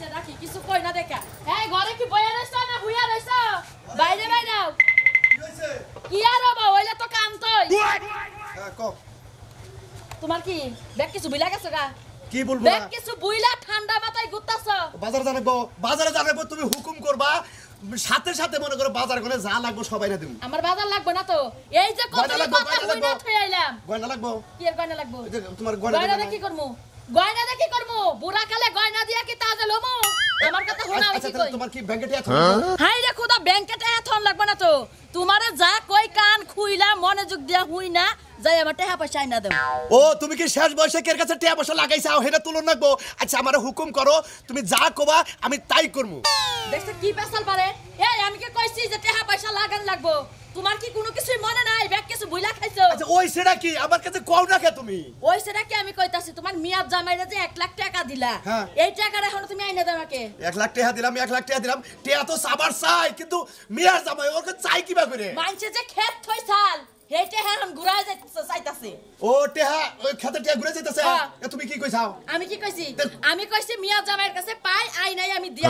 আইছে নাকি কিছু কই না দেখা এই ঘরে কি বইয়া রইছ না হুইয়া রইছ বাইরে বাইরাও কি হইছে কি আর বাবা হইলে তো কাম তই হ্যাঁ ক তোমার কি ব্যাগ কিছু বুইলা গেছে গা কি বলবো ব্যাগ কিছু বুইলা ঠান্ডা মাথায় ঘুরতাছ বাজারে জানাবো তুমি হুকুম করবা সাথে সাথে মনে করো বাজার করে যা লাগবে সবাই না দিমু আমার বাজার লাগবে না তো এই যে কত কথা কইনা থই আইলাম গয়না লাগবো কি এর গয়না লাগবো এই যে তোমার গয়না দে কি করমু গয়না দে কি করমু বুড়া কালে গয়না দিয়া কি তাজে লমু আমার কথা শোনা আমি কি কই তোমার কি ব্যাংকে টাকা হাই রে খোদা ব্যাংকে টাকা থন লাগবে না তো তোমারে যা কই কান খুইলা মনোযোগ দিয়া হুই না যাই আমার টাকা পয়সা আইনা দাও ও তুমি কি শেষ বয়সে কের কাছে টাকা পয়সা লাগাইছাও হেটা তুলন রাখবো আচ্ছা আমারে হুকুম করো তুমি যা কবা আমি তাই করমু দেখছ কি পেছাল পারে এই আমি কি কইছি যে টাকা পয়সা লাগান লাগবো তোমার কি কোনো কিছু মনে নাই ব্যাগ কিছু বুইলা খাইছো আচ্ছা ওই সেটা কি আমার কাছে কও না কে তুমি ওই সেটা কি আমি কইতাছি তোমার মিয়াদ জামাইরা যে 1 লাখ টাকা দিলা হ্যাঁ। এই টাকাটা এখন তুমি আইনা দাও আমাকে 1 লাখ টাকা দিলাম 1 লাখ টাকা দিলাম টাকা তো সাবার চাই কিন্তু মিয়ার জামাই ওকে চাই কিবা করে মানছে যে ক্ষেত থইছাল হেইটা এখন ঘুরায় যাইতেছে চাইতাছে ও টেহা ওই খাতে টেহা ঘুরে যাইতেছে হ্যাঁ। তুমি কি কইছাও আমি কি কইছি আমি কইছি মিয়া জামাইয়ের কাছে পাই আই নাই আমি দিয়া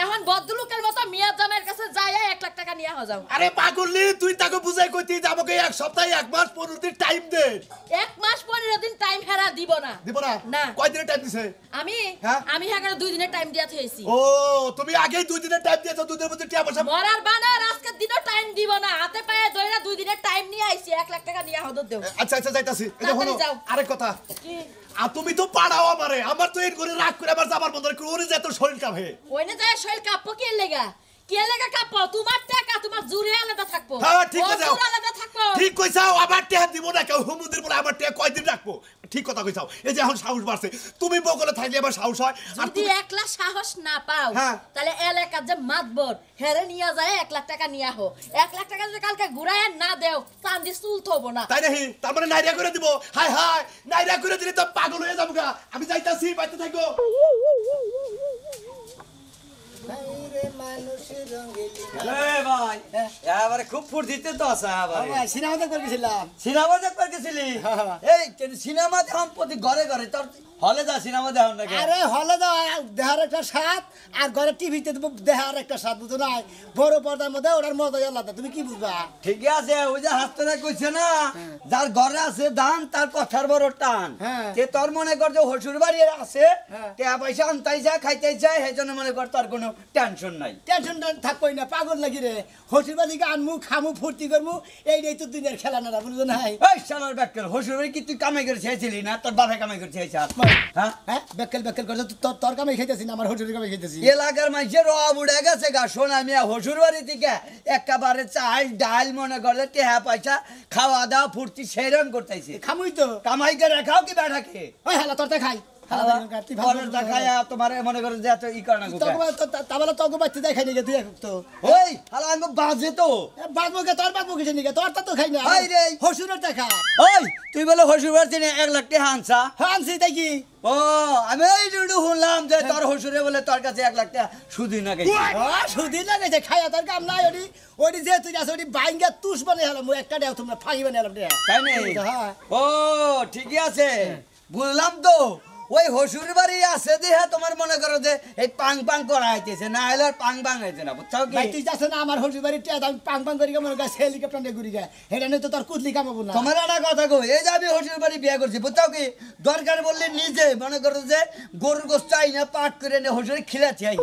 এখন বদলুকের মতো মিয়া জামাইয়ের কাছে যাই 1 লাখ টাকা নিয়া যাও আরে পাগললি তুই তাকে বুঝাই কইতি যে আমাকে এক সপ্তাহে 1 মাস 15 দিন টাইম দে 1 মাস 15 দিন টাইম হেরা দিব না দিব না না কয় দিনের টাইম দিছে আমি হ্যাঁ? আমি হেগারে 2 দিনের টাইম দিয়া থইছি ও তুমি আগেই 2 দিনের টাইম দিয়েছো 2 দিনের মধ্যে টাকা পয়সা মরার বানার আজকে দিনও টাইম দিব না হাতে পায়ে ধইরা 2 দিনের টাইম নিয়ে আইছি 1 লাখ টাকা নিয়া হদর দেও আচ্ছা আচ্ছা যাইতাছি এই যে হলো তাড়াতাড়ি যাও। আরেক কথা কি আর তুমি তো পাড়াও আমারে আমার তো এর করে রাগ করে আবার যাবার বন্ধ করে ওরে যে এত শরীর কাঁপে ওইনে যায় শৈল কাপ্পো কে লেগা কাপ্পো তোমার টাকা তোমার জুরে আলাদা থাকবো হ্যাঁ ঠিক ওর কইছাও জুরে আলাদা থাকবো ঠিক কইছাও আবার টাকা দিব না কেউ হুমুদের বলে আবার টাকা কয়দিন রাখবো ঠিক কথা কইছাও এই যে এখন সাহস বাড়ছে তুমি বগলে থাকলে আবার সাহস হয় আর যদি তুমি একলা সাহস না পাও হ্যাঁ। তাহলে এলাকার যে মাতবর হেরে নিয়া যায় 1 লাখ টাকা নিয়া হো 1 লাখ টাকা যদি কালকে ঘুরায় না দেও চান্দি চুল থবো না তাই নাকি তার মানে নাইরা করে দিব হাই হাই নাইরা করে দিলে তো পাগল হয়ে যাবো গা আমি যাইতাছি বাইতে থাকো ভাই এবারে খুব ফুর্তিতে তো আছে সিনেমা দেখতে গেছিলাম সিনেমা দেখতে গেছিলি এই সিনেমা দেখাম প্রতি ঘরে ঘরে তোর হলে যা সিনেমা দেখাম নাকি আরে হলে দাও দেহার একটা স্বাদ আর ঘরে টিভিতে দেহার একটা স্বাদ বুঝো না বড় পর্দার মধ্যে ওটার মজাই আলাদা তুমি কি বুঝবা ঠিকই আছে ওই যে হাসতে কইছে না যার ঘরে আছে ধান তার কথার বড় টান হ্যাঁ। যে তোর মনে কর যে হসুর বাড়ি আছে টাকা পয়সা আনতাই যায় খাইতেই যায় সেই জন্য মনে কর তোর কোনো টেনশন নাই টেনশন থাকবই না পাগল লাগি রে হসিবাদিকে আনমু খামু ফুর্তি করমু এইটাই তো দুনিয়ার খেলা না বুঝো নাই ওই শালার ব্যাকল হসুর বাড়ি কি তুই কামাই করে চাইছিলি না তোর বাপে কামাই করে চাইছ হ্যাঁ হ্যাঁ বেকেল বেকেল করে তোর কামে খাইতেছি না আমার হসুরের কামে খাইতেছি এলাকার মানুষের রব উড়ে গেছে গা শোনা মিয়া হসুর বাড়ি থেকে একেবারে চাল ডাল মনে করে টেহা পয়সা খাওয়া দাওয়া ফুর্তি সেরম করতেছে খামুই তো কামাই করে খাও কি বেটাকে ওই হালা তোরটা খাই তোমার মনে করে যে এত ই করে তাহলে তোকে বাচ্চা দেখাই নিগে তুই তো ওই হালা আমি বাজে তো বাদমুখে তোর বাদমুখে নিগে তোর তো খাই না হাই রে। হসুরের দেখা ওই তুই বলে হসুর বাড়ি 1 লাখ টাকা আনছা হানছি দেখি ও আমি এই দুটো শুনলাম যে তোর হসুরে বলে তোর কাছে 1 লাখ টাকা সুদি না গেছে সুদিন লাগাইছে খাইয়া তোর কাম নাই ওটি ওটি যে তুই আছে ওটি বাইঙ্গা তুষ বানিয়ে হলাম একটা দেও তোমরা ফাঁকি বানিয়ে হলাম তাই নাই হ্যাঁ ও ঠিকই আছে বুঝলাম তো ওই হসুর বাড়ি আছে দেহা তোমার মনে করো যে এই পাং পাং করা হইতেছে না হলে আর পাং পাং হইছে না বুঝছো কি ভাই তুই যাস না আমার হসুর বাড়ি আমি পাং পাং করি মনে কর হেলিকপ্টার নিয়ে ঘুরি গে এটা নয় তো তোর কুতলি কামাবো না তোমার একটা কথা কই এই যে আমি হসুর বাড়ি বিয়ে করছি বুঝছো কি দরকার বললে নিজে মনে করো যে গরুর গোস্ত আই না পাট করে নে হসুরে খিলাচ্ছি আই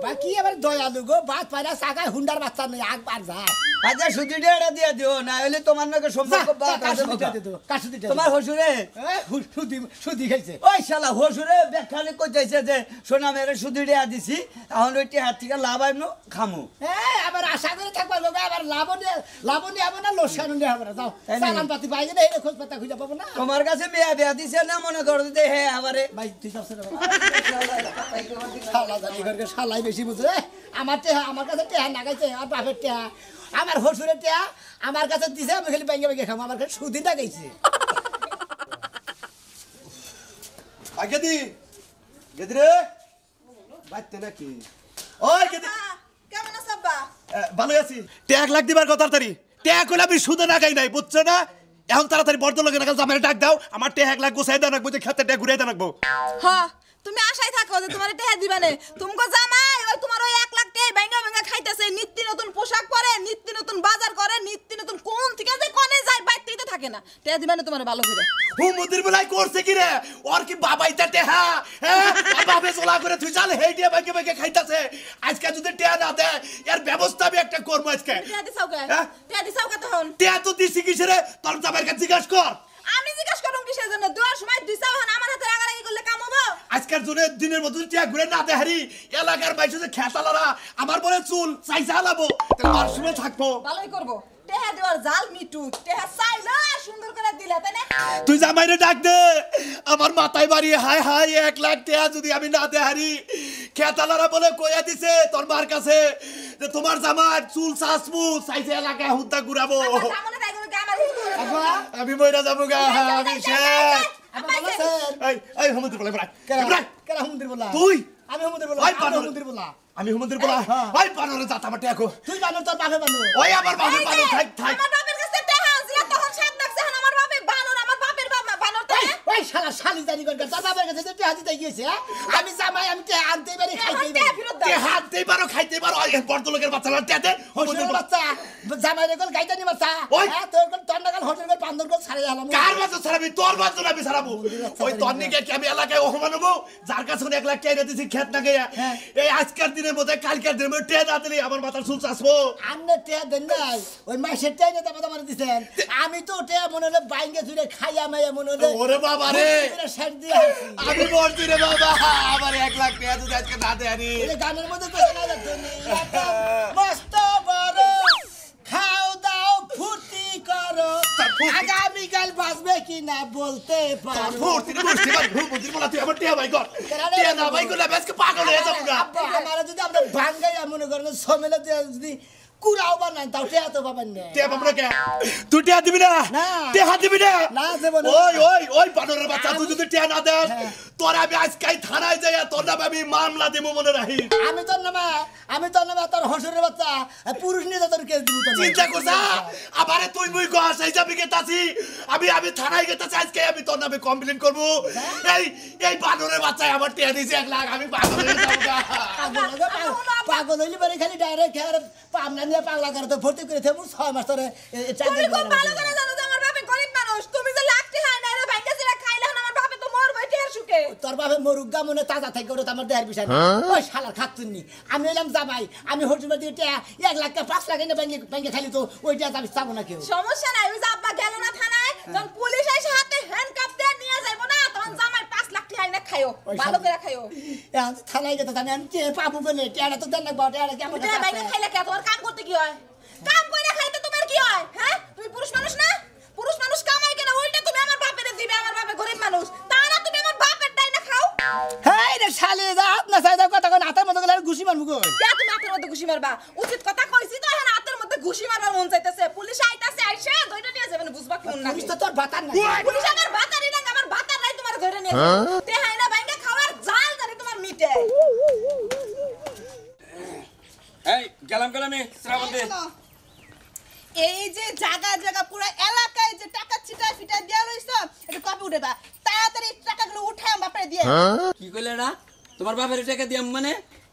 বাকি আবার দয়ালু গো বাদ পায়রা সাকায় হুন্ডার বাচ্চা নেই আগ পার যা আচ্ছা সুদি ডেড়া দিয়ে দিও না হলে তোমার নাকি সম্পর্ক তোমার হসুরে সুদি সুদি খাইছে ওই শালা হসুরে ব্যাখ্যানে কইতেছে যে সোনা মেরে সুদি ডেয়া দিছি এখন ওই টিহার থেকে লাভ আইনো খামু আবার আশা করে থাকবা লোক আবার লাবণী হবে না লোসানো নিয়ে হবে না যাও তাই নাকি? সালাম পাতি পাই না এই খোঁজ পাতা খুঁজে পাবো না তোমার কাছে মেয়া বিয়া দিছে না মনে করো যে হে আমারে ভাই তুই যাচ্ছে না শালা জানি ঘরকে শালাই বেশি বুঝে আমার টেহা আমার কাছে টেহা নাগাইছে আর বাপের টেহা আমার হসুরের টেহা আমার কাছে দিছে আমি খালি ব্যাঙ্গে ব্যাঙ্গে খাবো আমার কাছে সুদি নাগাইছে গেদি গেদি রে বাইতে নাকি ওই গেদি কেমন আছো আব্বা? ভালো আছি ট্যাগ লাগ দিবার কথা তাড়াতাড়ি ট্যাগ কইলে আমি সুদে নাগাই নাই বুঝছো না এখন তাড়াতাড়ি বর্দলকে নাগাল জামাইরে ডাক দাও আমার ট্যাগ লাগ গোছাই দাও রাখবো যে খেতে ট্যাগ ঘুরাই দাও রাখবো হ্যাঁ তুমি আশায় থাকো যে তোমার টেহা দিবানে তুমগো জামাই ওই তোমার ওই 1 লাখ টাকা ভাঙা ভাঙা খাইতেছে নিত্য নতুন পোশাক পরে নিত্য নতুন বাজার করে নিত্য নতুন কোন থেকে যে কোনে যায় বাইতেই তো থাকে না টেহা দিবানে তোমার ভালো করে হুমুদির বেলায় করছে কি রে ওর কি বাবাইটা টেহা হ্যাঁ বাবা চলা করে তুই চাল হেই দিয়ে বাইকে বাইকে খাইতাছে আজকে যদি টেহা না দে এর ব্যবস্থা আমি একটা করব আজকে টেহা দিছাও কে হ্যাঁ? টেহা দিছাও কে তখন টেহা তো দিছি কিসে রে তোর জামাইয়ের কাছে জিজ্ঞাসা কর আমি জিজ্ঞাসা করুম কিসের জন্য দুয়ার সময় দিছাও হন আমার হাতে রাগারাগি করলে কাম হবে আজকের দিনের মতো টেহা ঘুরে না দেহারি এলাকার বাইরে যে খেতালারা আমার বলে চুল চাইছে হালাবো তাহলে মার শুনে থাকবো ভালোই করব টেহা দেওয়ার জাল মিটু টেহা চাইলো সুন্দর করে দিলা তাই না তুই জামাইরে ডাক দে আমার মাথায় বাড়ি হাই হাই 1 লাখ টাকা যদি আমি না দেহারি খেতালারা বলে কইয়া দিছে তোর মার কাছে যে তোমার জামাই চুল চাসমু চাইছে এলাকায় হুদ্দা ঘুরাবো সামনে রাইগো কে আমার আব্বা আমি মইরা যাবো গা আমি শেষ আব্বা ভালো আছেন এই হুমুদির বলে বলাই কেরা হুমুদির বলা তুই আমি হুমুদির বলা ওই আমি বানর। হুমুদির বলা আমি হুমুদির বলা ওই বানরে যাত আমার টাকা তুই বানর তোর বাপে বানর ওই আমার বাপের বানর থাক থাক আমার বাপের কাছে টেহা আছিল তখন সাত লাগছে আমার বাপে বানর আমার বাপের বাবা বানর তো ওই শালা শালি জানি করে তোর বাপের কাছে যে টেহা দিতে গিয়েছে হ্যাঁ? আমি জামাই আমি টেহা আনতেই পারি খাইতেই টেহা পারি ফেরত তে দাও হাততেই পারো খাইতেই পারো এই বড়লোকের বাচ্চারা টেতে হোটেলের বাচ্চা জামাই রে কল গাইতে নি বাচ্চা ওই। হ্যাঁ তোর কল তন্ডাকাল হোটেলের পান্দর কল ছাড়ে গেলাম কার বাচ্চা ছাড়াবি তোর বাচ্চা না বিছাড়াবো ওই তন্নিকে কি আমি এলাকায় অপমান হবো যার কাছে 1 লাখ টাকা দিয়েছি খেত না গিয়া এই আজকের দিনের মধ্যে কালকের দিনের মধ্যে টেয়া না দিলে আমার মাথার চুল চাষবো আন্নে টেহা দেন নাই ওই মাসের টেহা নিয়ে তারপর আমার দিছেন আমি তো টেহা মনে হলে বাইঙ্গে জুড়ে খাইয়া মাইয়া মনে হলে ওরে বাবা রে শেষ দিয়ে হাসি আমি বলছি রে বাবা আমার 1 লাখ টাকা যদি আজকে না দেয়ারি এই গানের মধ্যে তো শোনা যাচ্ছে দুনিয়াটা মস্ত বড় খাও দাও ফুর্তি করো আগামীকাল বাঁচবে কি না বলতে পারো ফুর্তি রে বুঝতে পারি হুমুদির বলা তুই আমার টেয়া ভাই কর টেয়া না ভাই করলে আজকে পাগল হয়ে যাবো গা আব্বা, আমারা যদি আমরা ভাঙ্গাইয়া মনে করেন সমেলে দিয়ে যদি কুড়াও বানাই তাও টেহা তো পাবেন না টেয়া আমরা কে তুই টেয়া দিবি না না। টেয়া দিবি না না, দেবো না। ওই বানরের বাচ্চা তুই যদি টেয়া না দেস তোর আমি আজকে থানায় যাই তোর নামে আমি মামলা দিব মনে রাখি আমি তোর নামে তোর হসুরের বাচ্চা পুরুষ নিয়ে তোর কেস দিব তোর চিন্তা করছা আমারে তুই মুই কস এই যাবি গেতাছি আমি থানায় গেতাছি আজকে আমি তোর নামে কমপ্লেইন করব এই বানরের বাচ্চা আমার টেয়া দিছে 1 লাখ আমি পাগল হয়ে যাবো গা পাগল হইলে পরে খালি ডাইরেক্ট পামলা নিয়ে পাগলা করে তো ভর্তি করে থেমু 6 মাস ধরে তুমি খুব ভালো করে জানো যে আমার বাপে গরিব মানুষ তুমি যে লাখটি হাই না রে ভাইকে সেটা খাইলে আমার বাপে তো মরবে টেহার সুখে তোর বাপে মরুক গা মনে তাজা থেকে ওটা তো আমার দেহের বিষয় না ওই শালার খাতুননি আমি হইলাম জামাই আমি হসুরের দিকে 1 লাখ 5 লাখ এনে ব্যাংকে খালি তো ওইটা আমি চাবো না কেউ সমস্যা নাই ওই যে আব্বা গেল না থানায় যখন পুলিশ এসে হাতে হ্যান্ডকাপ দিয়ে নিয়ে যাইবো না তখন জামাই 5 লাখ টাকা এনে খাইও ভালো করে খাইও এখন থানায় গেতে আমি পাবো বলে টেয়ারা তো দেন না টেয়ারা কি আমার এটা ভাইকে খাইলে কে তোমার কাম করতে কি হয় কাম করে খাইতে তোমার কি হয় হ্যাঁ তুমি পুরুষ মানুষ না পুরুষ মানুষ কামাই কেন ওইটা তুমি আমার বাপের দিবে আমার বাপে গরিব মানুষ তা না তুমি আমার বাপের ডাই না খাও হেই রে শালি যা আপনা সাইদা কথা কোন হাতের মতো গেলে ঘুষি মারবো গো কে তুমি হাতের মধ্যে ঘুষি মারবা উচিত কথা কইছি তো এখন হাতের মধ্যে ঘুষি মারবার মন চাইতেছে পুলিশ আইতাছে আইসা ধইরা নিয়ে যাবে বুঝবা কোন না পুলিশ তো তোর বাতার না পুলিশ আমার বাতারি না আমার বাতার নাই তোমার ধরে নিয়ে যাবে তে হাইনা বাইঙ্গা খাওয়ার জাল জানি তোমার মিটে এই গেলাম শ্রাবন্তী এই যে জায়গা জায়গা পুরো এলাকায় যে টাকা ছিটা ফিটা দেয়া রইছ এটা কবে উঠেবা তাড়াতাড়ি টাকাগুলো উঠায় আমার বাপরে দিয়ে কি কইলে না তোমার বাপের টাকা দিয়াম মানে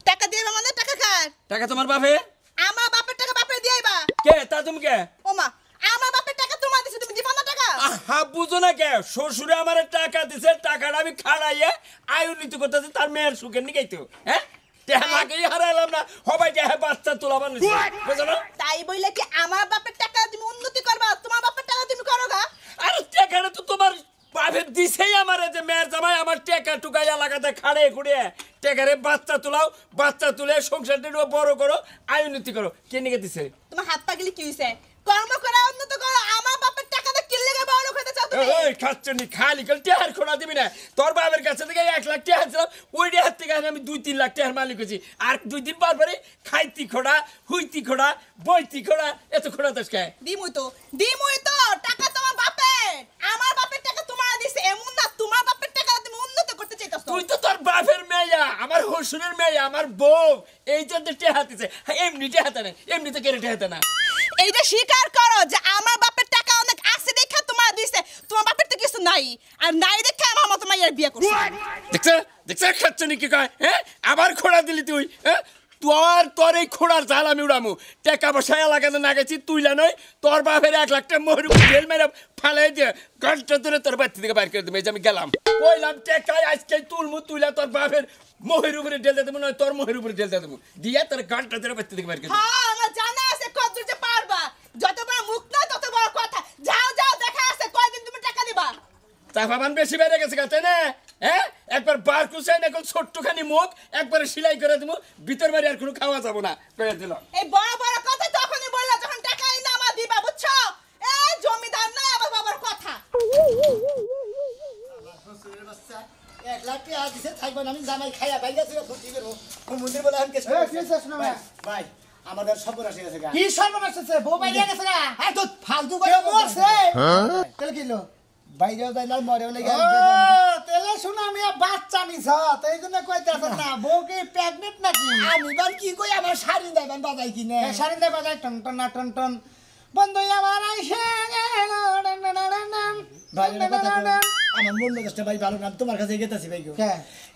টাকা দিয়ে মানে টাকা খায় টাকা তোমার বাপে আমার বাপের টাকা বাপরে দিয়াইবা কে তা তুমি কে ওমা আমার বাপের টাকা তোমার দিছে তুমি দিবা না টাকা আহা বুঝো না কে শ্বশুরে আমার টাকা দিছে টাকাটা আমি খাড়াইয়ে আয়ুর্নীত করতেছি তার মেয়ের সুখের নিকাইতো হ্যাঁ মাকেই হারাইলাম না সবাই বাচ্চা তোলা মানুষ বুঝো না তাই বইলে কি আমার বাপের টাকা তুমি উন্নতি করবা তোমার বাপের টাকা তুমি করো গা আরে টাকাটা তো তোমার বাপে দিছেই আমারে যে মেয়ের জামাই আমার টাকা টুকাই এলাকাতে খাড়ে খুঁড়ে টাকারে বাচ্চা তোলাও বাচ্চা তুলে সংসারটা একটু বড় করো আয়ুর্নীতি করো কে নিকে দিছে তোমার হাত পাগলি কি হইছে কর্ম করে উন্নত করো আমার বাপের টাকাটা কিনলে গে বড় হইতে চাও তুমি এই খাচ্ছনি খালি কাল টেহার খোলা দিবি না তোর বাবার কাছে থেকে 1 লাখ টাকা ছিল ওই হাত থেকে আমি 2-3 লাখ টাকার মালিক হয়েছি আর 2 দিন পর পরে খাইতি খোড়া হুইতি খোড়া বইতি খোড়া এত খোড়া দেশ খায় দিমুই তো টাকা তোমার বাপের আমার বাপের টাকা তোমার দিছে এমন না তোমার বাপের টাকা তুমি উন্নত করতে চাইতাছ তুই তো তোর বাপের মেয়া আমার হসুরের মেয়া আমার বউ এই জন্য টেহা দিছে এমনি টেহাতে না এমনি তো কেড়ে টেহাতে না এইটা স্বীকার করো যে আমার বাপের টাকা অনেক আছে দেখা তোমার দিছে তোমার বাপের তো কিছু নাই আর নাই দেখে আমার মত মাইয়ার বিয়ে করছে দেখছ দেখছ খাচ্ছে নাকি কয় হ্যাঁ আবার খোড়া দিলি তুই হ্যাঁ তোর এই খোড়ার জাল আমি উড়ামু টাকা পয়সা এলাকাতে না গেছি তুইলা নয় তোর বাপের 1 লাখ টাকা মোহর জেল মেরে ফালাই দিয়ে ঘন্টা ধরে তোর বাড়ি থেকে বাইর করে দেবো এই যে আমি গেলাম কইলাম টাকা আজকে তুলমু তুইলা তোর বাপের মোহের উপরে ঢেলতে দেবো নয় তোর মোহের উপরে ঢেলতে দেবো দিয়ে তোর ঘন্টা ধরে বাড়ি থেকে বাইর করে দেবো হ্যাঁ আমার জানা আছে কত যে পারবা যত বড় মুখ না তত বড় কথা যাও যাও দেখা আছে কয়দিন তুমি টাকা দিবা তা ভাবান বেশি বেড়ে গেছে কাতে না হ্যাঁ একবার বার কুচাই না ছোট্টখানি মুখ একবারে সেলাই করে দেবো ভিতর বাড়ি আর কোনো খাওয়া যাবো না করে দিল এই বড় বড় কথা তখনই বললা যখন টাকা ইনামা দিবা বুঝছো এই জমিদার না আমার বাবার কথা 1 লাখ টাকা দিছে থাকবে না আমি জামাই খাইয়া ভাই গেছে ফুটি করব মন্দির বলে আমি কেস ভাই আমাদের সর্বনাশ হয়ে গেছে কি সর্বনাশ আছে বউ বাইরে গেছে না হ্যাঁ তো ফালতু করে মরছে তেল কিলো বাইরেও যাই না মরেও লেগে তেলে শুনে আমি বাচ্চা নিছ এই জন্য কইতেছ না বউ কি প্রেগনেন্ট নাকি আমি বান কি কই আমার শাড়ি দেবেন বাজাই কিনে শাড়ি দে বাজায় টন টন না টন টন বন্ধু আমার আইসে গেল আমার মন মেজাজটা ভাই ভালো না তোমার কাছে গেতেছি ভাই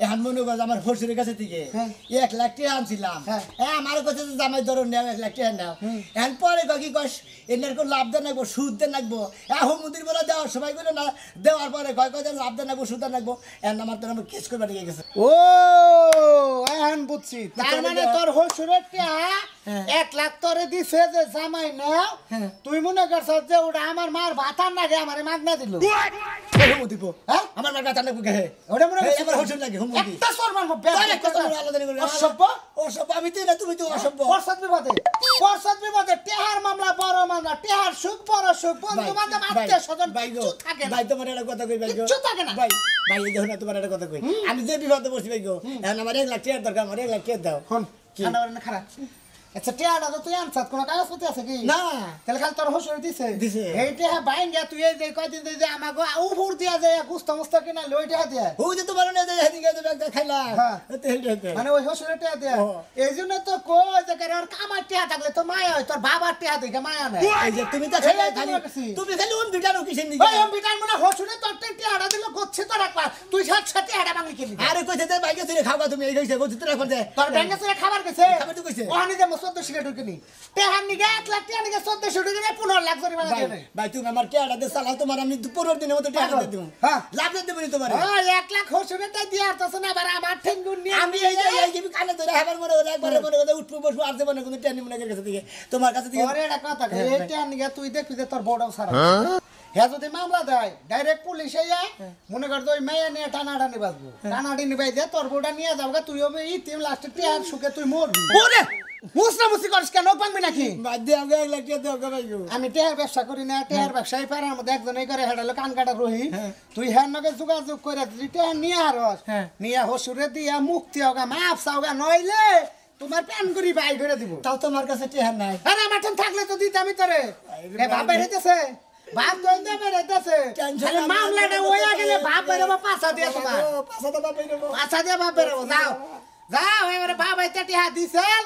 এখন মনে করো আমার ফসলের কাছে থেকে 1 লাখ টাকা আনছিলাম হ্যাঁ আমার কাছে জামাই ধরো নেও 1 লাখ টাকা নাও এখন পরে কি কস এনার কোন লাভ দেন নাকবো সুদ দেন নাকবো এখন মন্দির বলে দেওয়ার সময় গুলো না দেওয়ার পরে কয় কয় লাভ দেন নাকবো সুদ দেন নাকবো এখন আমার তো আমার কেস করবার নিয়ে গেছে ও এখন বুঝছি তার মানে তোর হসুরের টাকা 1 লাখ তোরে দিছে যে জামাই নাও তুই মনে করছ যে ওটা আমার মার ভাতার না রে আমারে মাগনা দিল হুমু দিব হ্যাঁ আমার মার কথা নাকবো কে ওটা মনে করছ আমার হসুর লাগে হুমু দি একটা সর মারবো অসভ্য অসভ্য আমি তুই না তুমি তো অসভ্য পরসাদ বিপদে টেহার মামলা বড় মামলা টেহার সুখ বড় সুখ বন্ধু বান্ধব আত্মীয় স্বজন কিছু থাকে না ভাই তোমার একটা কথা কই ভাই কিচ্ছু থাকে না ভাই ভাই দেখো না তোমার একটা কথা কই আমি যে বিপদে পড়ছি ভাই এখন আমার 1 লাখ টাকা দরকার আমার 1 লাখ টাকা দাও হন ঠান্ডা করে না খারাপ আচ্ছা টেহাটা তো তুই আনছাত কোনো কাগজপত্র আছে কি না তাহলে খালি তোর হসুর দিছে দিছে। এই টেহা বাইন গিয়া তুই এই যে কয়দিন যে আমাকে উপর দিয়া যায় গুস্ত মুস্ত কিনা লই টেহা দিয়া ও যে তোমার না যে হেদিন গেছে ব্যাগটা খাইলা হ্যাঁ। তেলটাতে মানে ওই হসুরের টেহা দিয়া এই জন্য তো কই যে কারণ আমার টেহা থাকলে তো মায়া হয় তোর বাবার টেহা দেখে মায়া নাই এই যে তুমি তো খাইলা এই খালি তোমার কাছে। তুমি খালি ওন বিটানো কিসের ওই নিকে অম্বিটার মনে হসুরে তোর টেহাটা দিল গচ্ছে তোর একবার তুই সাথে টেহাটা ভাঙলি কিনলি আরে কইছে দে বাইকে তুই খাবা তুমি এই কইছে কইছে তোরা কোন দে তোর ব্যাংকে থেকে খাবার গেছে খাবার তো কইছে। ওখানে যে 1400 টাকা ঢুকিনি টেহার নিগে 1 লাখ টাকা নিগে 1400 টাকা নিয়ে 15 লাখ জরিমানা ভাই দেবে ভাই তুমি আমার টাকাটা দে সালা তোমার আমি 15 দিনের মতো টাকা দেব হ্যাঁ। লাভ দিতে পারি তোমার ওই 1 লাখ হসুরে তাই দিয়া আসছ না আবার আমার ঠেঙ্গুন নিয়ে আমি এই যে এই যে কানে ধরে হাবার মনে হলো একবার মনে হলো উঠবো বসবো আর দেব না কোনো টেনি মনে কাছে থেকে তোমার কাছে থেকে ওরে একটা কথা কই এই টেহার নিগে তুই দেখবি যে তোর বড় সারা হ্যাঁ যদি মামলা দেয় ডাইরেক্ট পুলিশ আইয়া মনে কর তুই মেয়ে নিয়ে টানাটানি বাজবো টানাটানি বাজে তোর বউটা নিয়ে যাবো তুই হবে ইতিম লাস্টে টেহার সুখে তুই মরবি ওরে মুসরামুসি করিস কেন পাঙ্গবি নাকি বাদ দিয়ে আমাকে 1 লাখ টাকা দাও ভাই আমি টেহার ব্যবসা করি না টেহার ব্যবসায়ী পাড়ার মধ্যে একজনই করে হেডালো কান কাটা রহি তুই হ্যার নগে যোগাযোগ করে দিলি টেহার নিয়ে হারস নিয়ে হসুরে দিয়া মুক্তি হোগা মাপ চাওগা নইলে তোমার প্যান করি বাই করে দিব তাও তোমার কাছে টাকা নাই আরে আমার ঠন থাকলে তো দিতে আমি তোরে এ বাপ বেরিতেছে বাপ দইতে বেরিতেছে খালি মামলাটা ওইয়া গেলে বাপ বেরোবো পাছা দিয়ে তোমার পাঁচা দাও ভাই দেবো পাছা দিয়ে বাপ বেরোবো যাও যাও এবারে বাপ আইতে টিহা দিছেল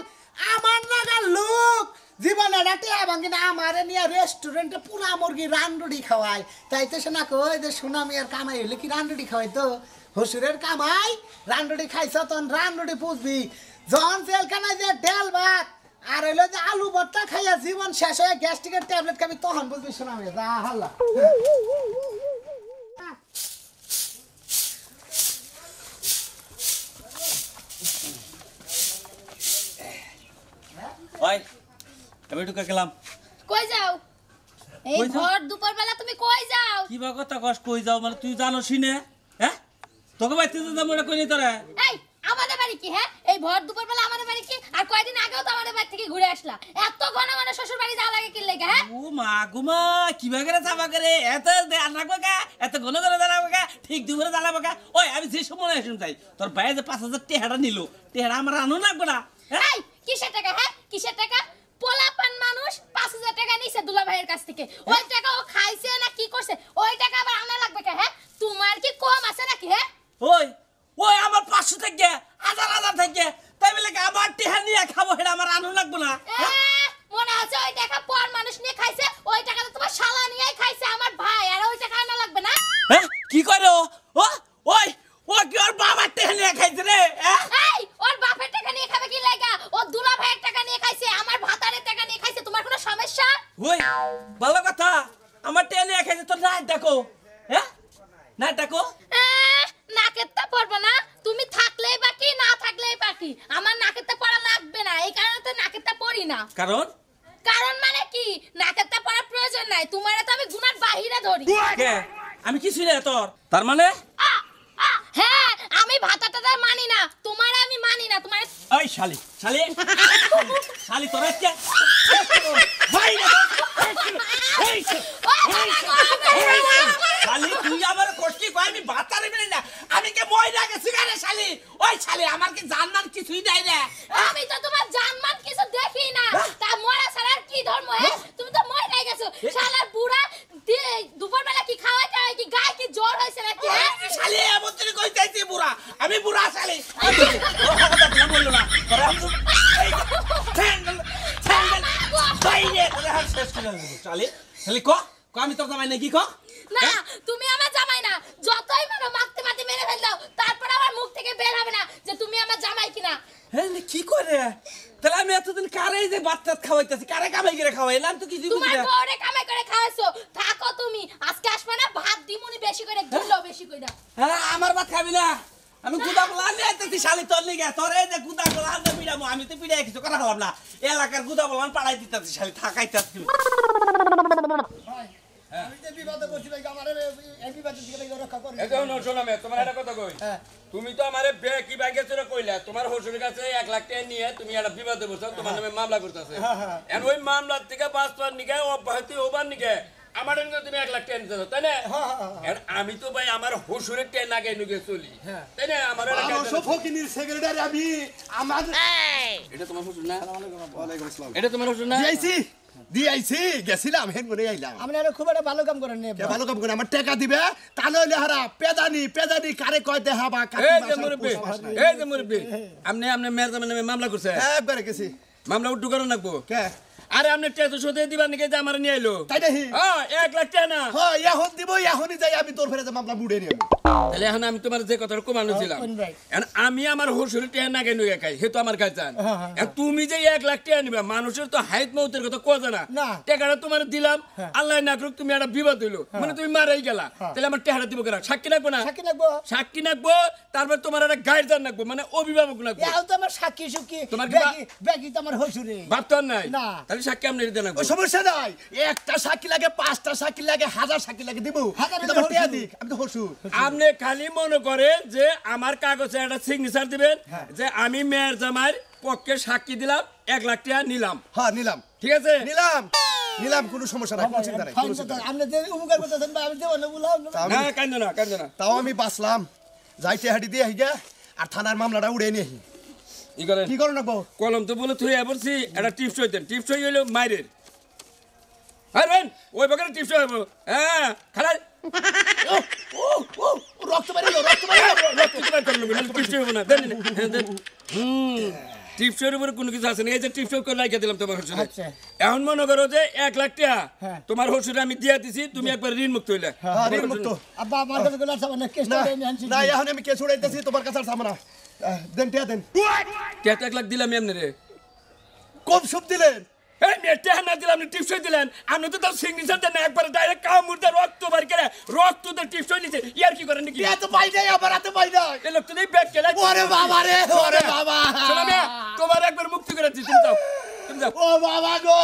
আমার নাগাল লোক জীবনে টিহা ভাঙি না আমারে নিয়ে রেস্টুরেন্টে পুরা মুরগি রানরুটি খাওয়াই তাইতে সে না কই যে সুনামি আর কামাই হইলে কি রানরুটি খাওয়াই তো হসুরের কামাই রানরুটি খাইছ তখন রানরুটি পুষবি যখন জেলখানায় যে ডাল ভাত আর হইলো যে আলু ভর্তা খাইয়া জীবন শেষ হয়ে গ্যাস্ট্রিকের ট্যাবলেট খাবি তখন বুঝবি সুনামি যা হাল্লা ওই আমি ঢুকে গেলাম কই যাও এই কই যাও? ভর দুপুর বেলা তুমি কই যাও কি বা কথা কস কই যাও মানে তুই জানোস না হ্যাঁ তোকে বাইতে তো মনে করি তোরা এই আমাদের বাড়ি কি হ্যাঁ এই ভর দুপুর বেলা আমাদের বাড়ি কি আর কয়দিন আগেও তো আমাদের বাড়ি থেকে ঘুরে আসলা এত ঘন ঘন শ্বশুর বাড়ি যাওয়া লাগে কি লেগে হ্যাঁ ও মা গুমা কিবা করে চাপা করে এত রাখবো কা এত ঘন ঘন জ্বালাবো কা ঠিক দুপুরে জ্বালাবো কা ওই আমি যে সময় শুন চাই তোর বাইরে যে 5000 টেহারা নিল টেহারা আমার আনো লাগবে না এই কিসের টাকা হ্যাঁ কিসের টাকা পোলাপান মানুষ 5000 টাকা নিছে দুলা ভাইয়ের কাছ থেকে ওই টাকা ও খাইছে না কি করছে ওই টাকা আবার আনা লাগবে কে হ্যাঁ তোমার কি কম আছে নাকি হ্যাঁ ওই ওই আমার 500 থেকে 1000 থেকে তাই বলে কি আবার টেহা নিয়ে খাবো এটা আমার আনো লাগবে না মনে হচ্ছে ওই টাকা পর মানুষ নিয়ে খাইছে ওই টাকা তো তোমার শালা নিয়েই খাইছে আমার ভাই আর ওই টাকা আনা লাগবে না হ্যাঁ কি করে ও ওই ও কি ওর বাবার টেহা নিয়ে ভালো কথা আমার টেনে এখানে তোর নাই ডাকো হ্যাঁ না ডাকো নাকেরটা পড়বো না তুমি থাকলেই বাকি না থাকলেই বাকি আমার নাকেরটা পড়া লাগবে না এই কারণে তো নাকেরটা পড়ি না কারণ কারণ মানে কি নাকেরটা পড়ার প্রয়োজন নাই তোমার তো আমি গুনার বাহিরে ধরি কে আমি কিছুই না তোর তার মানে হ্যাঁ আমি ভাতাটা মানি না তোমার আমি মানি না তোমার ওই শালি শালি শালি তোর আজকে ভাই না এই শালি তুই আমার কষ্টি কই আমি ভাতারে মিলি না আমি কে মই না গেছি রে শালি ওই শালি আমার কি জানমান কিছুই নাই রে আমি তো তোমার জানমান কিছু দেখি না তা মরা ছাড়া কি ধর্ম হ্যাঁ তুমি তো মই নাই গেছো শালার বুড়া দুপুরবেলা কি খাওয়াই খাওয়াই কি গায়ে কি জ্বর হয়েছে নাকি হ্যাঁ শালি এমন তুই কইতাইছি বুড়া আমি বুড়া শালি বললো না তোরা ঠ্যাঙ্গল ঠ্যাঙ্গল বাইরে তোরা হাত শেষ করে দেব শালি শালি ক আমি তোর জামাই নাকি ক না তুমি আমার জামাই না যতই মারো মারতে মারতে মেরে ফেল দাও তারপর আমার মুখ থেকে বের হবে না যে তুমি আমার জামাই কিনা হ্যাঁ কি করে তাহলে আমি এতদিন কারে যে বাচ্চা খাওয়াইতেছি কারে কামাই করে খাওয়াইলাম তো কিছু বুঝি তোমার না বউরে কামাই করে খাওয়াছো থাকো তুমি আজকে আসবে না ভাত দিমুনি বেশি করে দিলো বেশি করে হ্যাঁ আমার ভাত খাবি না আমি গুদা বলা নিয়ে আইতেছি শালি তোর লিগে তোর এই যে গুদা বলা আনতে পিড়ামো আমি তো পিড়াই কিছু কথা বললাম না এলাকার গুদা বলান পাড়াই দিতেছি শালি থাকাইতেছি আমি যে বিবাদে বসি ভাই আমার এই বিবাদ থেকে রক্ষা করি এই দেখো শোনো মে তোমার একটা কথা কই তুমি তো আমারে বে কি ব্যাগে চলে কইলা তোমার শ্বশুরের কাছে 1 লাখ টাকা নিয়ে তুমি একটা বিবাদে বসছো তোমার নামে মামলা করতেছে এন্ড ওই মামলার থেকে বাঁচবার নিকে অব্যাহতি হবার নিকে আমার নিকে তুমি 1 লাখ টাকা নিতেছো তাই না এন্ড আমি তো ভাই আমার শ্বশুরের টাকা নাগে নিকে চলি তাই না আমার ফকিনির সেক্রেটারি আমি আমার এটা তোমার শ্বশুর না ওয়ালাইকুম আসসালাম এটা তোমার শ্বশুর না দিয়েছি গেছিলাম হেন করে আইলাম আপনি আর খুব একটা ভালো কাম করেন নে কে ভালো কাম করে আমার টাকা দিবে তা নইলে হারা পেদানি কারে কয় দেহা বা এই যে মুরব্বি আপনি মেয়ের নামে মামলা করছে একবারে গেছি মামলা উঠু করেন নাকবো কে আরে আপনি টেতো শোধে দিবার নিকে যে আমার নিয়ে আইলো তাই নাহি হ্যাঁ 1 লাখ টাকা না হ্যাঁ এখন দিব এখনই যাই আমি তোর ফেরে মামলা বুড়ে নিয়ে তাহলে এখন আমি তোমার যে কথাটা কমানো ছিলাম এখন আমি আমার শ্বশুরের টাকা না কেন খাই সে তো আমার কাছে চান এখন তুমি যে 1 লাখ টাকা নিবা মানুষের তো হাইত মৌতের কথা কোয়া জানা না। টাকাটা তোমার দিলাম আল্লাহ না করুক তুমি একটা বিবাদ হইলো মানে তুমি মারাই গেলা তাহলে আমার টাকাটা দিব কেন সাক্ষী রাখবো না সাক্ষী রাখবো সাক্ষী রাখবো তারপর তোমার একটা গাইডার রাখবো মানে অভিভাবক রাখবো এও তো আমার সাক্ষী সুখী তোমার কি ব্যাগি তো আমার হসুরে ভাবতাম নাই না। তাহলে সাক্ষী আপনি দিতে রাখবো সমস্যা নাই একটা সাক্ষী লাগে 5টা সাক্ষী লাগে 1000 সাক্ষী লাগে দিব কিন্তু আমার টাকা দিক আমি তো হসু আপনি খালি মনে করেন যে আমার কাগজে একটা সিগনেচার দিবেন যে আমি মেয়ের জামাইয়ের পক্ষে সাক্ষী দিলাম 1 লাখ টাকা নিলাম হ্যাঁ নিলাম ঠিক আছে নিলাম কোনো সমস্যা নাই কোনো চিন্তা নাই কোনো চিন্তা নাই। আপনি যে উপকার করতেছেন ভাই আমি দেব না বললাম না কান্দো না তাও আমি বাঁচলাম যাইতে হাঁটি দিয়ে হিগা আর থানার মামলাটা উড়ে নিয়ে ই করেন কি করো নাকবো কলম তো বলে থুই বলছি একটা টিপস হইতেন টিপস হই হইলো মাইরের আর বেন ওই বাগানে টিপস হইব হ্যাঁ খালাই রক্ত বাইরে টিপস হইব না দেন দেন টিপসের উপরে কোনো কিছু আছে না এই যে টিপস করে লাগিয়ে দিলাম তোমার শ্বশুরে এখন মনে করো যে 1 লাখ টাকা তোমার শ্বশুরে আমি দিয়া দিছি তুমি একবার ঋণ মুক্ত হইলে ঋণ মুক্ত আব্বা আমার কাছে গলার সামনে কেস না করে নিয়ে আনছি না এখন আমি কেস উড়াইতেছি তোমার কাছে আর সামনা দেন টিয়া দেন কে 1 লাখ দিলাম এমনি রে কম সুপ দিলেন এই মেটে না দিলাম আপনি টিপস দিলেন আপনি তো তার সিগনেচার দেন একবার ডাইরেক্ট কামুরদা রক্ত বার করে রক্ত তো টিপস নিছে ইয়ার কি করেন নাকি টিয়া তো পাই নাই আবার হাতে পাই নাই এই লোক তো নেই ব্যাগ কেলা ওরে বাবা রে ওরে বাবা শোনো না তোমার একবার মুক্তি করে দিছি তুমি যাও ও বাবা গো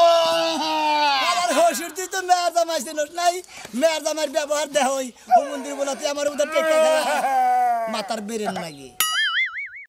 আমার হসুর তুই তো মেয়ের জামাই ছিলস নাই মেয়ের জামাইয়ের ব্যবহার দেহ ওই মন্দির বলাতে আমার উদার টেকা খেলা মাথার বেরেন লাগে